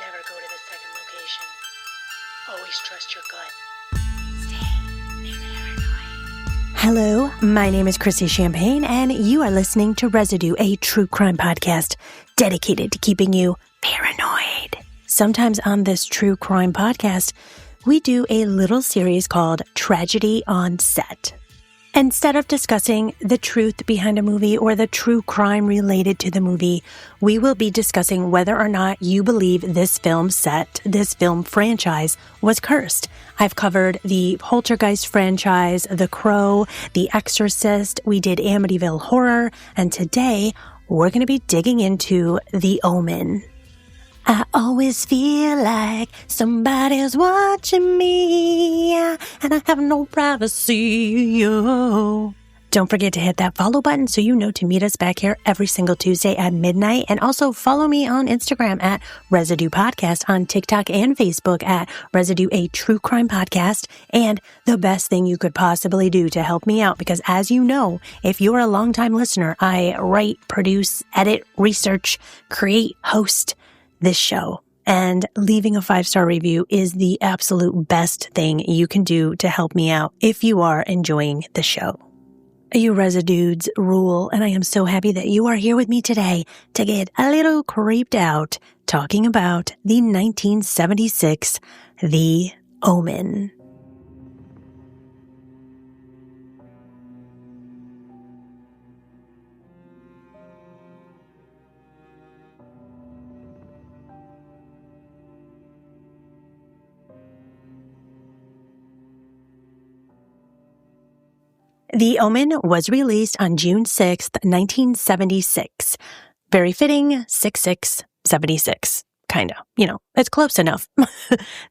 Never go to the second location. Always trust your gut. Hello, my name is Chrissy Champagne, and you are listening to Residue, a true crime podcast dedicated to keeping you paranoid. Sometimes on this true crime podcast, we do a little series called Tragedy on Set. Instead of discussing the truth behind a movie or the true crime related to the movie, we will be discussing whether or not you believe this film set, this film franchise, was cursed. I've covered the Poltergeist franchise, The Crow, The Exorcist, we did Amityville Horror, and today we're going to be digging into The Omen. I always feel like somebody's watching me, and I have no privacy. Don't forget to hit that follow button so you know to meet us back here every single Tuesday at midnight. And also follow me on Instagram at Residue Podcast, on TikTok and Facebook at Residue, a true crime podcast. And the best thing you could possibly do to help me out, because as you know, if you're a longtime listener, I write, produce, edit, research, create, host this show, and leaving a 5-star review is the absolute best thing you can do to help me out if you are enjoying the show. You Residues rule, and I am so happy that you are here with me today to get a little creeped out talking about the 1976 The Omen. The Omen was released on June 6th, 1976. Very fitting, 6676. Kinda. It's close enough.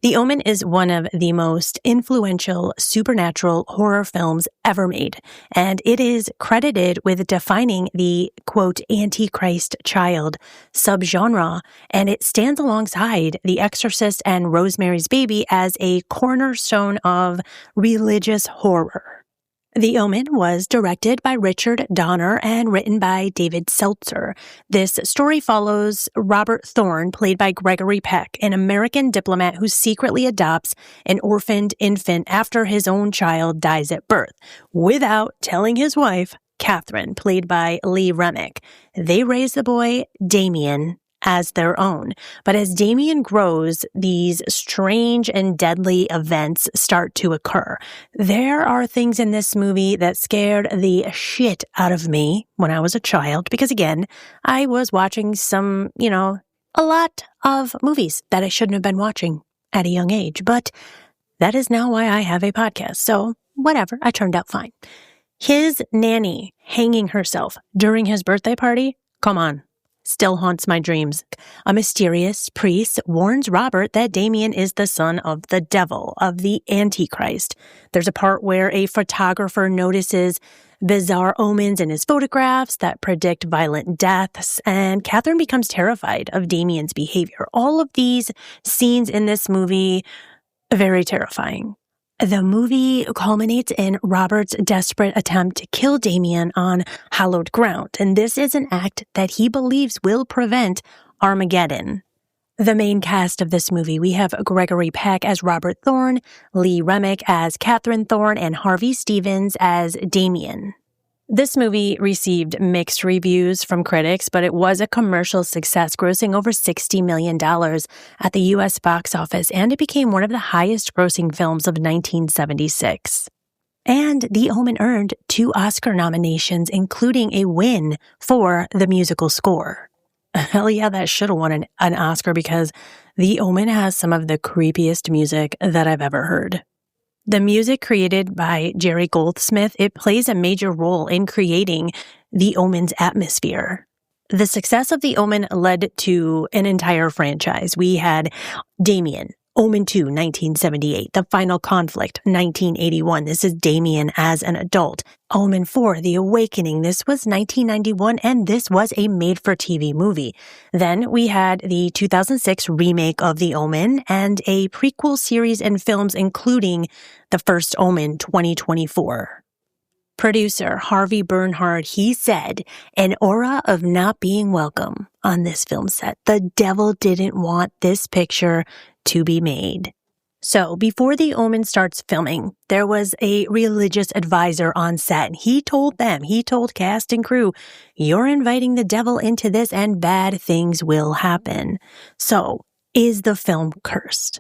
The Omen is one of the most influential supernatural horror films ever made, and it is credited with defining the, quote, Antichrist child subgenre, and it stands alongside The Exorcist and Rosemary's Baby as a cornerstone of religious horror. The Omen was directed by Richard Donner and written by David Seltzer. This story follows Robert Thorne, played by Gregory Peck, an American diplomat who secretly adopts an orphaned infant after his own child dies at birth, without telling his wife, Catherine, played by Lee Remick. They raise the boy, Damien, as their own. But as Damien grows, these strange and deadly events start to occur. There are things in this movie that scared the shit out of me when I was a child, because again, I was watching a lot of movies that I shouldn't have been watching at a young age. But that is now why I have a podcast. So whatever, I turned out fine. His nanny hanging herself during his birthday party, come on. Still haunts my dreams. A mysterious priest warns Robert that Damien is the son of the devil, of the Antichrist. There's a part where a photographer notices bizarre omens in his photographs that predict violent deaths, and Catherine becomes terrified of Damien's behavior. All of these scenes in this movie, very terrifying. The movie culminates in Robert's desperate attempt to kill Damien on hallowed ground, and this is an act that he believes will prevent Armageddon. The main cast of this movie, we have Gregory Peck as Robert Thorne, Lee Remick as Catherine Thorne, and Harvey Stevens as Damien. This movie received mixed reviews from critics, but it was a commercial success, grossing over $60 million at the U.S. box office, and it became one of the highest-grossing films of 1976. And The Omen earned 2 Oscar nominations, including a win for the musical score. Hell yeah, that should have won an Oscar, because The Omen has some of the creepiest music that I've ever heard. The music created by Jerry Goldsmith, it plays a major role in creating The Omen's atmosphere. The success of The Omen led to an entire franchise. We had Damien, Omen 2, 1978, The Final Conflict, 1981. This is Damien as an adult. Omen 4, The Awakening. This was 1991, and this was a made-for-TV movie. Then we had the 2006 remake of The Omen and a prequel series and films, including the first Omen, 2024. Producer Harvey Bernhard, he said, "An aura of not being welcome." on this film set. The devil didn't want this picture to be made. So before The Omen starts filming, there was a religious advisor on set. He told cast and crew, you're inviting the devil into this and bad things will happen. So is the film cursed?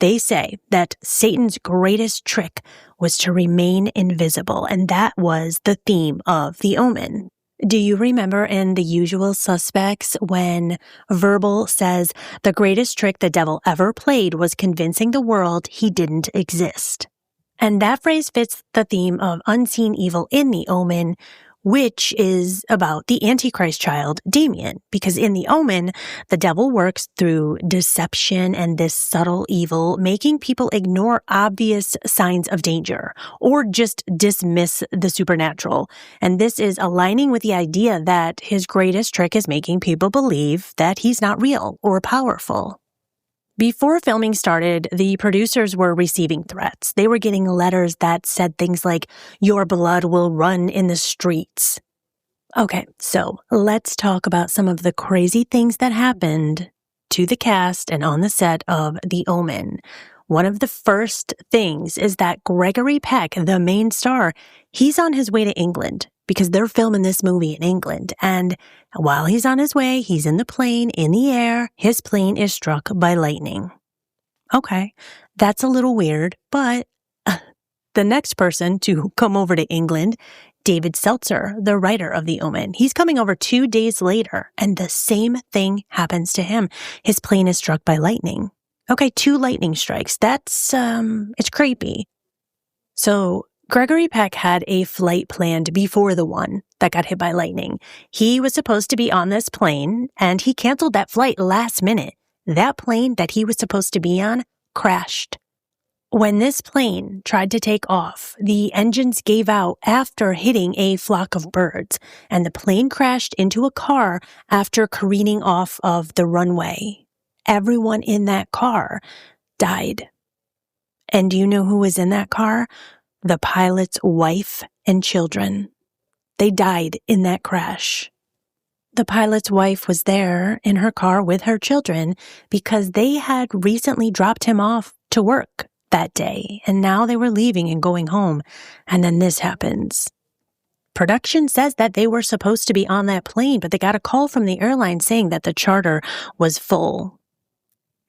They say that Satan's greatest trick was to remain invisible, and that was the theme of The Omen. Do you remember in The Usual Suspects when Verbal says the greatest trick the devil ever played was convincing the world he didn't exist? And that phrase fits the theme of unseen evil in The Omen, which is about the Antichrist child, Damien, because in The Omen, the devil works through deception and this subtle evil, making people ignore obvious signs of danger or just dismiss the supernatural. And this is aligning with the idea that his greatest trick is making people believe that he's not real or powerful. Before filming started, the producers were receiving threats. They were getting letters that said things like, your blood will run in the streets. Okay, so let's talk about some of the crazy things that happened to the cast and on the set of The Omen. One of the first things is that Gregory Peck, the main star, he's on his way to England because they're filming this movie in England. And while he's on his way, he's in the plane, in the air, his plane is struck by lightning. Okay, that's a little weird, but the next person to come over to England, David Seltzer, the writer of The Omen, he's coming over 2 days later, and the same thing happens to him. His plane is struck by lightning. Okay, 2 lightning strikes. That's, it's creepy. So Gregory Peck had a flight planned before the one that got hit by lightning. He was supposed to be on this plane, and he canceled that flight last minute. That plane that he was supposed to be on crashed. When this plane tried to take off, the engines gave out after hitting a flock of birds, and the plane crashed into a car after careening off of the runway. Everyone in that car died. And do you know who was in that car? The pilot's wife and children. They died in that crash. The pilot's wife was there in her car with her children because they had recently dropped him off to work that day, and now they were leaving and going home, and then this happens. Production says that they were supposed to be on that plane, but they got a call from the airline saying that the charter was full.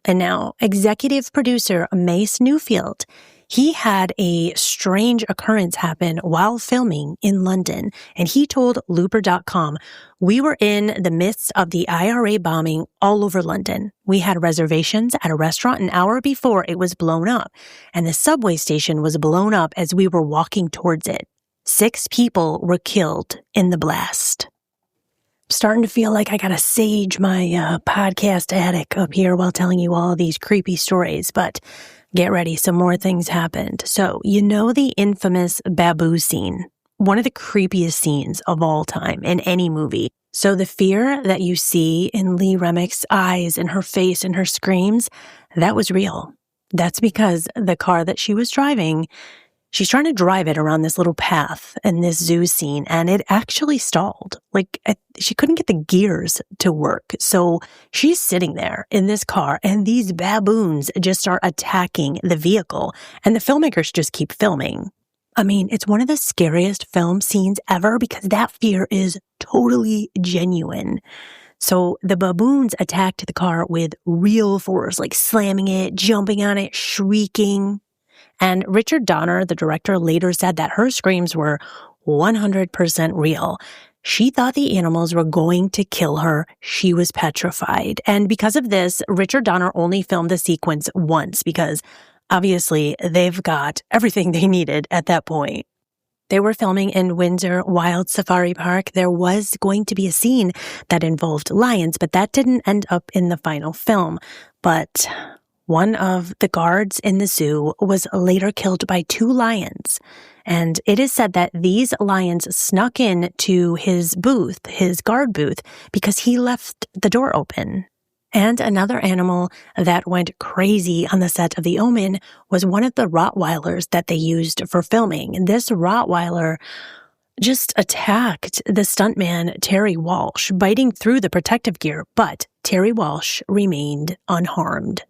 And now, executive producer Mace Newfield, he had a strange occurrence happen while filming in London, and he told Looper.com, we were in the midst of the IRA bombing all over London. We had reservations at a restaurant an hour before it was blown up, and the subway station was blown up as we were walking towards it. 6 people were killed in the blast. I'm starting to feel like I gotta sage my podcast attic up here while telling you all these creepy stories, but get ready, some more things happened. So, you know the infamous Babu scene, one of the creepiest scenes of all time in any movie. So the fear that you see in Lee Remick's eyes and her face and her screams, that was real. That's because the car that she was driving, she's trying to drive it around this little path in this zoo scene, and it actually stalled. Like, she couldn't get the gears to work. So she's sitting there in this car, and these baboons just start attacking the vehicle, and the filmmakers just keep filming. I mean, it's one of the scariest film scenes ever because that fear is totally genuine. So the baboons attacked the car with real force, like slamming it, jumping on it, shrieking. And Richard Donner, the director, later said that her screams were 100% real. She thought the animals were going to kill her. She was petrified. And because of this, Richard Donner only filmed the sequence once because obviously they've got everything they needed at that point. They were filming in Windsor Wild Safari Park. There was going to be a scene that involved lions, but that didn't end up in the final film. But one of the guards in the zoo was later killed by 2 lions. And it is said that these lions snuck in to his booth, his guard booth, because he left the door open. And another animal that went crazy on the set of The Omen was one of the Rottweilers that they used for filming. And this Rottweiler, just attacked the stuntman Terry Walsh, biting through the protective gear, but Terry Walsh remained unharmed.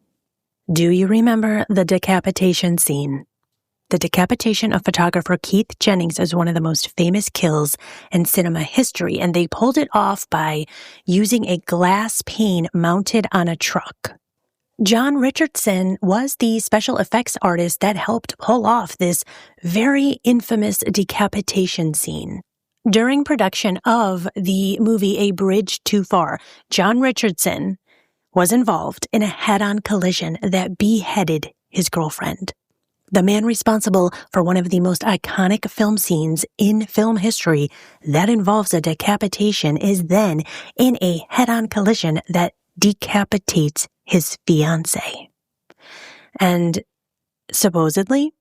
Do you remember the decapitation scene? The decapitation of photographer Keith Jennings is one of the most famous kills in cinema history, and they pulled it off by using a glass pane mounted on a truck. John Richardson was the special effects artist that helped pull off this very infamous decapitation scene. During production of the movie A Bridge Too Far, John Richardson was involved in a head-on collision that beheaded his girlfriend. The man responsible for one of the most iconic film scenes in film history that involves a decapitation is then in a head-on collision that decapitates his fiancée. And supposedly,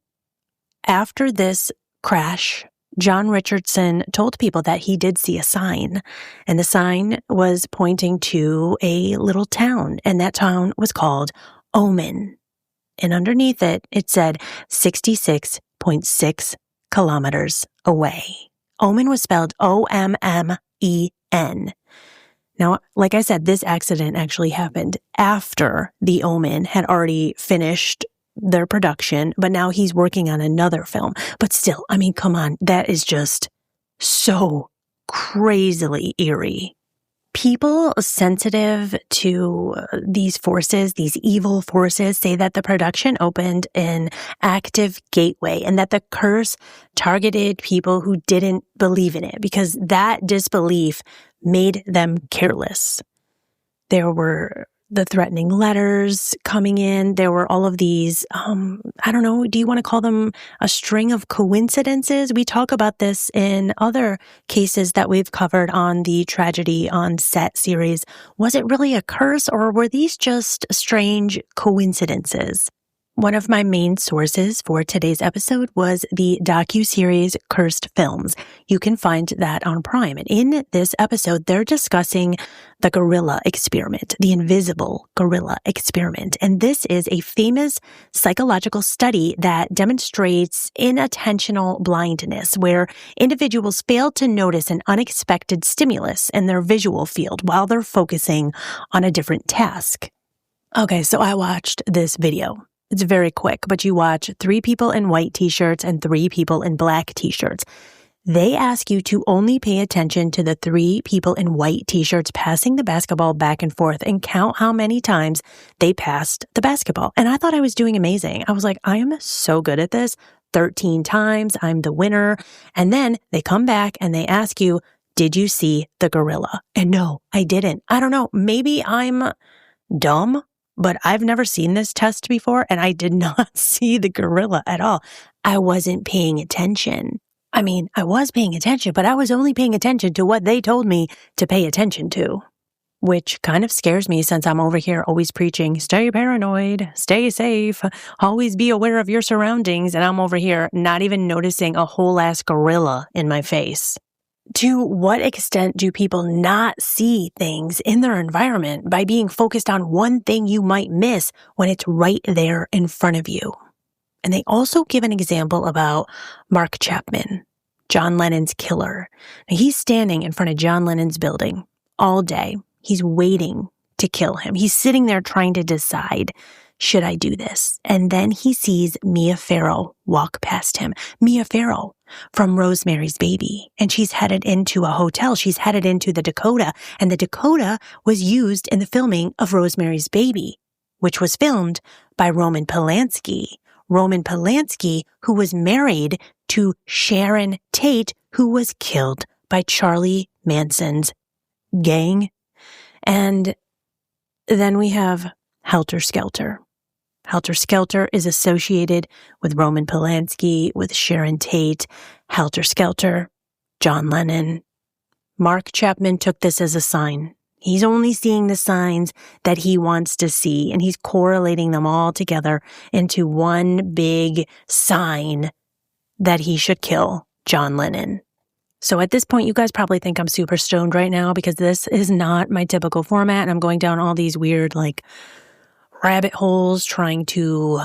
after this crash, John Richardson told people that he did see a sign, and the sign was pointing to a little town, and that town was called Omen. And underneath it, it said 66.6 kilometers away. Omen was spelled O-M-M-E-N. Now, like I said, this accident actually happened after the Omen had already finished their production, but now he's working on another film. But still, I mean, come on, that is just so crazily eerie. People sensitive to these forces, these evil forces, say that the production opened an active gateway and that the curse targeted people who didn't believe in it because that disbelief made them careless. There were the threatening letters coming in. There were all of these, I don't know, do you want to call them a string of coincidences? We talk about this in other cases that we've covered on the Tragedy on Set series. Was it really a curse or were these just strange coincidences? One of my main sources for today's episode was the docuseries Cursed Films. You can find that on Prime. And in this episode, they're discussing the gorilla experiment, the invisible gorilla experiment. And this is a famous psychological study that demonstrates inattentional blindness, where individuals fail to notice an unexpected stimulus in their visual field while they're focusing on a different task. Okay, so I watched this video. It's very quick, but you watch 3 people in white t-shirts and 3 people in black t-shirts. They ask you to only pay attention to the 3 people in white t-shirts passing the basketball back and forth and count how many times they passed the basketball. And I thought I was doing amazing. I was like, I am so good at this. 13 times, I'm the winner. And then they come back and they ask you, did you see the gorilla? And no, I didn't. I don't know. Maybe I'm dumb. But I've never seen this test before, and I did not see the gorilla at all. I wasn't paying attention. I mean, I was paying attention, but I was only paying attention to what they told me to pay attention to, which kind of scares me since I'm over here always preaching, stay paranoid, stay safe, always be aware of your surroundings, and I'm over here not even noticing a whole-ass gorilla in my face. To what extent do people not see things in their environment by being focused on one thing you might miss when it's right there in front of you? And they also give an example about Mark Chapman, John Lennon's killer. Now, he's standing in front of John Lennon's building all day. He's waiting to kill him. He's sitting there trying to decide, should I do this? And then he sees Mia Farrow walk past him. Mia Farrow from Rosemary's Baby. And she's headed into a hotel. She's headed into the Dakota. And the Dakota was used in the filming of Rosemary's Baby, which was filmed by Roman Polanski. Roman Polanski, who was married to Sharon Tate, who was killed by Charlie Manson's gang. And then we have Helter Skelter. Helter Skelter is associated with Roman Polanski, with Sharon Tate. Helter Skelter, John Lennon. Mark Chapman took this as a sign. He's only seeing the signs that he wants to see, and he's correlating them all together into one big sign that he should kill John Lennon. So at this point, you guys probably think I'm super stoned right now because this is not my typical format, and I'm going down all these weird, rabbit holes trying to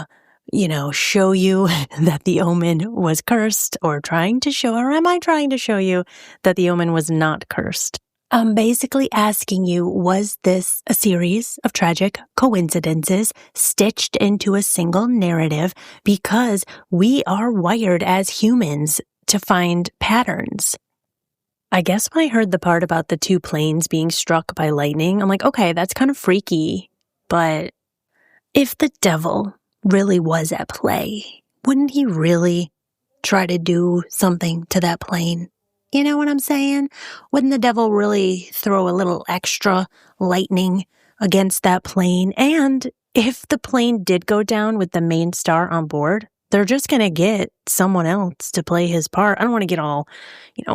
show you that the Omen was cursed, or am I trying to show you that the Omen was not cursed? I'm basically asking you, was this a series of tragic coincidences stitched into a single narrative? Because we are wired as humans to find patterns. I guess when I heard the part about the two planes being struck by lightning, I'm like, okay, that's kind of freaky. But if the devil really was at play, wouldn't he really try to do something to that plane? You know what I'm saying? Wouldn't the devil really throw a little extra lightning against that plane? And if the plane did go down with the main star on board, they're just going to get someone else to play his part. I don't want to get all,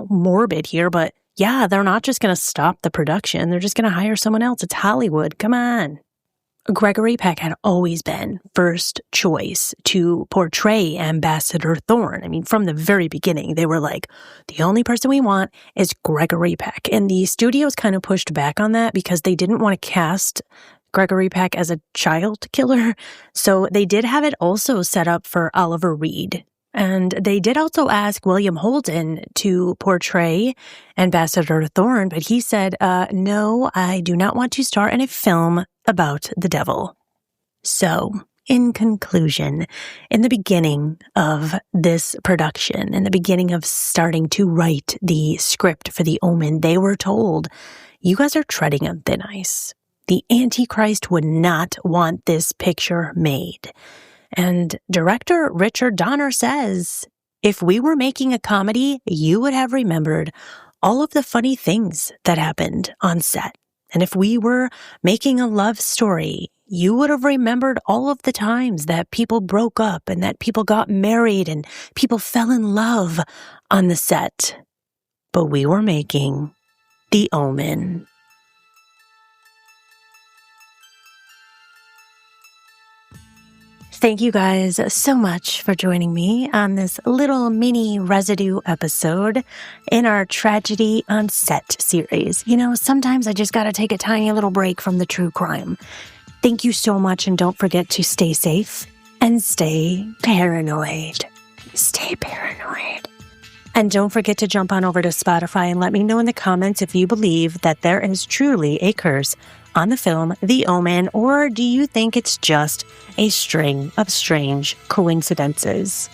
morbid here, but yeah, they're not just going to stop the production. They're just going to hire someone else. It's Hollywood. Come on. Gregory Peck had always been first choice to portray Ambassador Thorne. I mean, from the very beginning, they were like, the only person we want is Gregory Peck. And the studios kind of pushed back on that because they didn't want to cast Gregory Peck as a child killer. So they did have it also set up for Oliver Reed. And they did also ask William Holden to portray Ambassador Thorne, but he said, no, I do not want to star in a film about the devil. So, in conclusion, in the beginning of this production, in the beginning of starting to write the script for The Omen, they were told, you guys are treading on thin ice. The Antichrist would not want this picture made. And director Richard Donner says, if we were making a comedy, you would have remembered all of the funny things that happened on set. And if we were making a love story, you would have remembered all of the times that people broke up and that people got married and people fell in love on the set. But we were making The Omen. Thank you guys so much for joining me on this little mini residue episode in our Tragedy on Set series. Sometimes I just gotta take a tiny little break from the true crime. Thank you so much, and don't forget to stay safe and stay paranoid. Stay paranoid. And don't forget to jump on over to Spotify and let me know in the comments if you believe that there is truly a curse on the film The Omen, or do you think it's just a string of strange coincidences?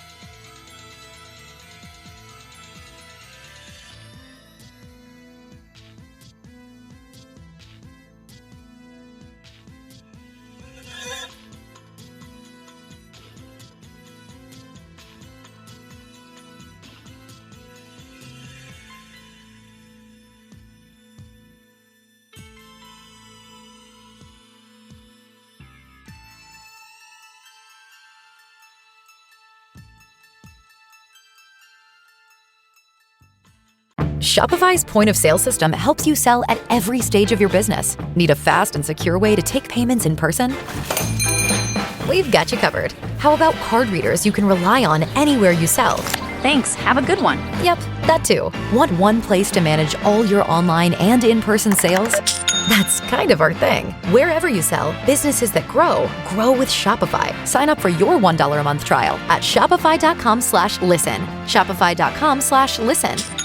Shopify's point-of-sale system helps you sell at every stage of your business. Need a fast and secure way to take payments in person? We've got you covered. How about card readers you can rely on anywhere you sell? Thanks. Have a good one. Yep, that too. Want one place to manage all your online and in-person sales? That's kind of our thing. Wherever you sell, businesses that grow with Shopify. Sign up for your $1 a month trial at shopify.com/listen. Shopify.com/listen.